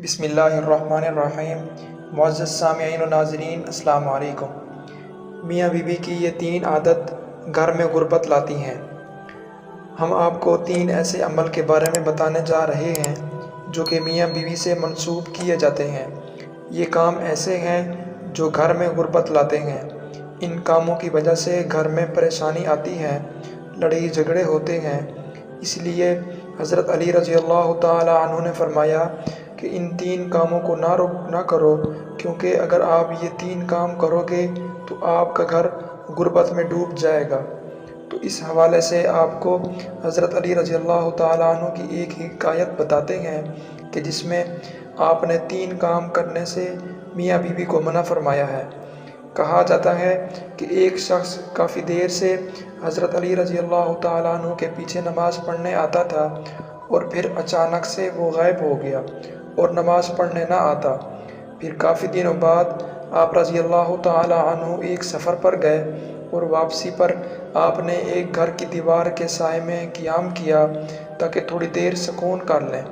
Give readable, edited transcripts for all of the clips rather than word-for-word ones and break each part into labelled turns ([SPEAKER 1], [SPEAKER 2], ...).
[SPEAKER 1] بسم اللہ الرحمن الرحیم۔ معزز سامعین و ناظرین، السلام علیکم۔ میاں بیوی کی یہ 3 عادت گھر میں غربت لاتی ہیں۔ ہم آپ کو 3 ایسے عمل کے بارے میں بتانے جا رہے ہیں جو کہ میاں بیوی سے منسوب کیے جاتے ہیں۔ یہ کام ایسے ہیں جو گھر میں غربت لاتے ہیں۔ ان کاموں کی وجہ سے گھر میں پریشانی آتی ہے، لڑائی جھگڑے ہوتے ہیں۔ اس لیے حضرت علی رضی اللہ تعالی عنہ نے فرمایا کہ ان 3 کاموں کو نہ کرو، کیونکہ اگر آپ یہ 3 کام کرو گے تو آپ کا گھر غربت میں ڈوب جائے گا۔ تو اس حوالے سے آپ کو حضرت علی رضی اللہ تعالیٰ عنہ کی ایک حکایت بتاتے ہیں کہ جس میں آپ نے 3 کام کرنے سے میاں بیوی کو منع فرمایا ہے۔ کہا جاتا ہے کہ ایک شخص کافی دیر سے حضرت علی رضی اللہ تعالیٰ عنہ کے پیچھے نماز پڑھنے آتا تھا، اور پھر اچانک سے وہ غائب ہو گیا اور نماز پڑھنے نہ آتا۔ پھر کافی دنوں بعد آپ رضی اللہ تعالیٰ عنہ ایک سفر پر گئے، اور واپسی پر آپ نے ایک گھر کی دیوار کے سائے میں قیام کیا تاکہ تھوڑی دیر سکون کر لیں۔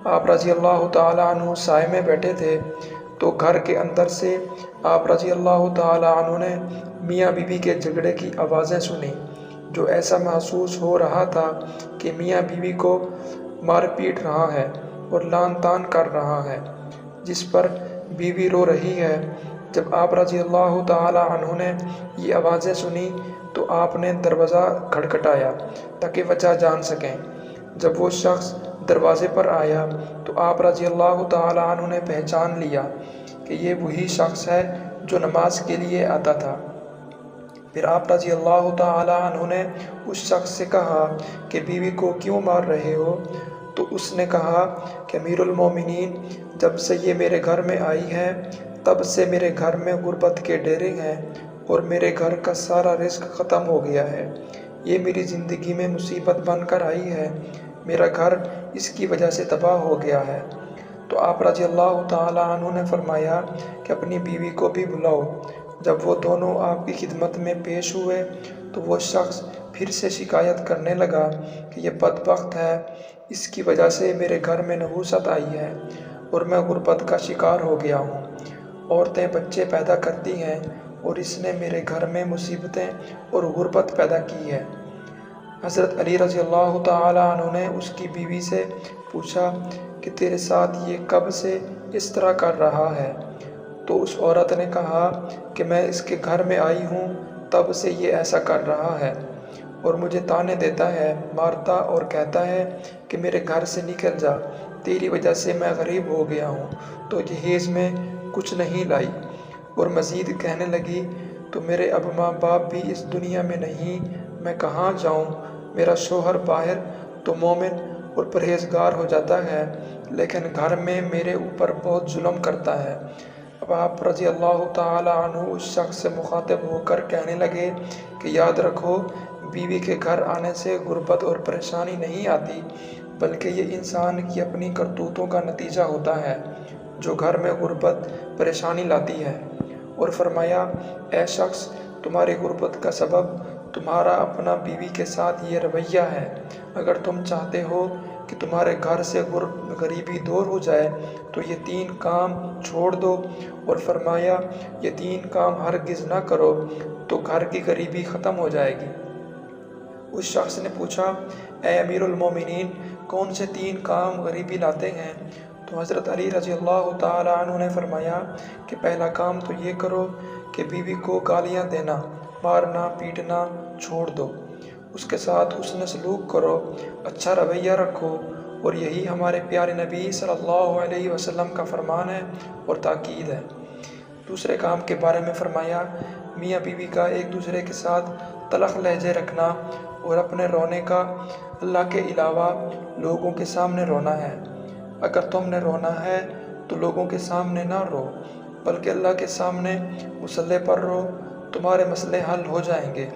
[SPEAKER 1] آپ رضی اللہ تعالیٰ عنہ سائے میں بیٹھے تھے تو گھر کے اندر سے آپ رضی اللہ تعالیٰ عنہ نے میاں بیوی کے جھگڑے کی آوازیں سنیں، جو ایسا محسوس ہو رہا تھا کہ میاں بیوی کو مار پیٹ رہا ہے اور لعن طعن کر رہا ہے، جس پر بیوی رو رہی ہے۔ جب آپ رضی اللہ تعالی عنہ نے یہ آوازیں سنی تو آپ نے دروازہ کھٹکھٹایا تاکہ وجہ جان سکیں۔ جب وہ شخص دروازے پر آیا تو آپ رضی اللہ تعالی عنہ نے پہچان لیا کہ یہ وہی شخص ہے جو نماز کے لیے آتا تھا۔ پھر آپ رضی اللہ تعالی عنہ نے اس شخص سے کہا کہ بیوی کو کیوں مار رہے ہو؟ تو اس نے کہا کہ امیر المومنین، جب سے یہ میرے گھر میں آئی ہے تب سے میرے گھر میں غربت کے ڈیرے ہیں اور میرے گھر کا سارا رزق ختم ہو گیا ہے۔ یہ میری زندگی میں مصیبت بن کر آئی ہے، میرا گھر اس کی وجہ سے تباہ ہو گیا ہے۔ تو آپ رضی اللہ تعالی عنہ نے فرمایا کہ اپنی بیوی کو بھی بلاؤ۔ جب وہ دونوں آپ کی خدمت میں پیش ہوئے تو وہ شخص پھر سے شکایت کرنے لگا کہ یہ بدبخت ہے، اس کی وجہ سے میرے گھر میں نحوست آئی ہے اور میں غربت کا شکار ہو گیا ہوں۔ عورتیں بچے پیدا کرتی ہیں اور اس نے میرے گھر میں مصیبتیں اور غربت پیدا کی ہے۔ حضرت علی رضی اللہ تعالی عنہ نے اس کی بیوی سے پوچھا کہ تیرے ساتھ یہ کب سے اس طرح کر رہا ہے؟ تو اس عورت نے کہا کہ میں اس کے گھر میں آئی ہوں تب سے یہ ایسا کر رہا ہے اور مجھے طعنے دیتا ہے، مارتا اور کہتا ہے کہ میرے گھر سے نکل جا، تیری وجہ سے میں غریب ہو گیا ہوں تو جہیز میں کچھ نہیں لائی۔ اور مزید کہنے لگی تو میرے اب ماں باپ بھی اس دنیا میں نہیں، میں کہاں جاؤں؟ میرا شوہر باہر تو مومن اور پرہیزگار ہو جاتا ہے، لیکن گھر میں میرے اوپر بہت ظلم کرتا ہے۔ اب آپ رضی اللہ تعالی عنہ اس شخص سے مخاطب ہو کر کہنے لگے کہ یاد رکھو، بیوی کے گھر آنے سے غربت اور پریشانی نہیں آتی، بلکہ یہ انسان کی اپنی کرتوتوں کا نتیجہ ہوتا ہے جو گھر میں غربت پریشانی لاتی ہے۔ اور فرمایا، اے شخص، تمہاری غربت کا سبب تمہارا اپنا بیوی کے ساتھ یہ رویہ ہے۔ اگر تم چاہتے ہو کہ تمہارے گھر سے غریبی دور ہو جائے تو یہ 3 کام چھوڑ دو۔ اور فرمایا، یہ 3 کام ہرگز نہ کرو تو گھر کی غریبی ختم ہو جائے گی۔ اس شخص نے پوچھا، اے امیر المومنین، کون سے 3 کام غریبی لاتے ہیں؟ تو حضرت علی رضی اللہ تعالی عنہ نے فرمایا کہ پہلا کام تو یہ کرو کہ بیوی کو گالیاں دینا، مارنا پیٹنا چھوڑ دو، اس کے ساتھ حسن سلوک کرو، اچھا رویہ رکھو، اور یہی ہمارے پیارے نبی صلی اللہ علیہ وسلم کا فرمان ہے اور تاکید ہے۔ دوسرے کام کے بارے میں فرمایا، میاں بیوی کا ایک دوسرے کے ساتھ تلخ لہجے رکھنا اور اپنے رونے کا اللہ کے علاوہ لوگوں کے سامنے رونا ہے۔ اگر تم نے رونا ہے تو لوگوں کے سامنے نہ رو، بلکہ اللہ کے سامنے مصلی پر رو، تمہارے مسئلے حل ہو جائیں گے۔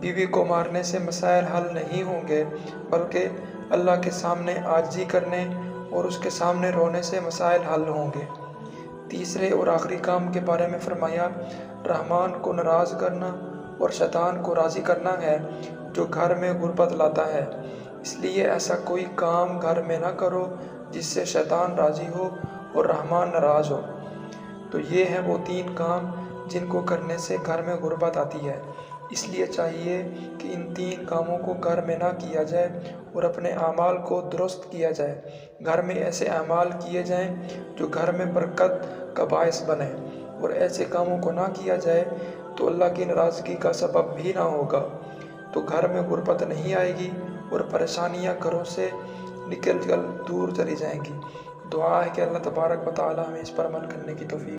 [SPEAKER 1] بیوی کو مارنے سے مسائل حل نہیں ہوں گے، بلکہ اللہ کے سامنے عاجزی کرنے اور اس کے سامنے رونے سے مسائل حل ہوں گے۔ تیسرے اور آخری کام کے بارے میں فرمایا، رحمان کو ناراض کرنا اور شیطان کو راضی کرنا ہے جو گھر میں غربت لاتا ہے۔ اس لیے ایسا کوئی کام گھر میں نہ کرو جس سے شیطان راضی ہو اور رحمان ناراض ہو۔ تو یہ ہیں وہ 3 کام جن کو کرنے سے گھر میں غربت آتی ہے۔ اس لیے چاہیے کہ ان 3 کاموں کو گھر میں نہ کیا جائے اور اپنے اعمال کو درست کیا جائے۔ گھر میں ایسے اعمال کیے جائیں جو گھر میں برکت کا باعث بنے، اور ایسے کاموں کو نہ کیا جائے تو اللہ کی ناراضگی کا سبب بھی نہ ہوگا۔ تو گھر میں غربت نہیں آئے گی اور پریشانیاں گھروں سے نکل کر دور چلی جائیں گی۔ دعا ہے کہ اللہ تبارک و تعالی ہمیں اس پر عمل کرنے کی توفیق